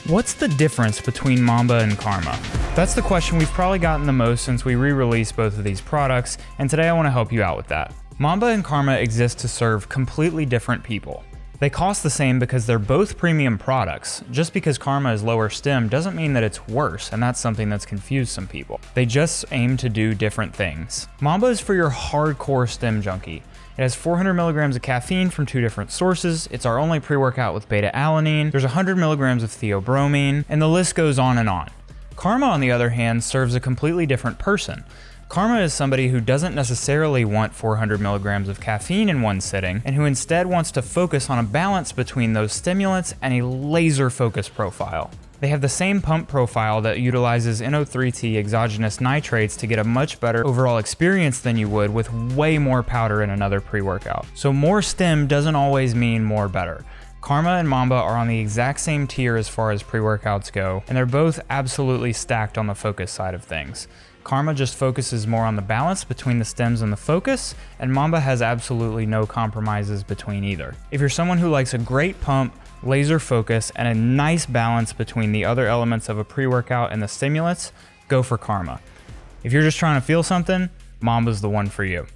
What's the difference between Mamba and Karma? That's the question we've probably gotten the most since we re-released both of these products, and today I want to help you out with that. Mamba and Karma exist to serve completely different people. They cost the same because they're both premium products. Just because Karma is lower stim doesn't mean that it's worse, and that's something that's confused some people. They just aim to do different things. Mamba is for your hardcore stim junkie. It has 400 milligrams of caffeine from 2 different sources. It's our only pre-workout with beta alanine. There's 100 milligrams of theobromine, and the list goes on and on. Karma, on the other hand, serves a completely different person. Karma is somebody who doesn't necessarily want 400 milligrams of caffeine in one sitting, and who instead wants to focus on a balance between those stimulants and a laser focus profile. They have the same pump profile that utilizes NO3T exogenous nitrates to get a much better overall experience than you would with way more powder in another pre-workout. So more stim doesn't always mean more better. Karma and Mamba are on the exact same tier as far as pre-workouts go, and they're both absolutely stacked on the focus side of things. Karma just focuses more on the balance between the stims and the focus, and Mamba has absolutely no compromises between either. If you're someone who likes a great pump, laser focus, and a nice balance between the other elements of a pre-workout and the stimulants, go for Karma. If you're just trying to feel something, Mamba's the one for you.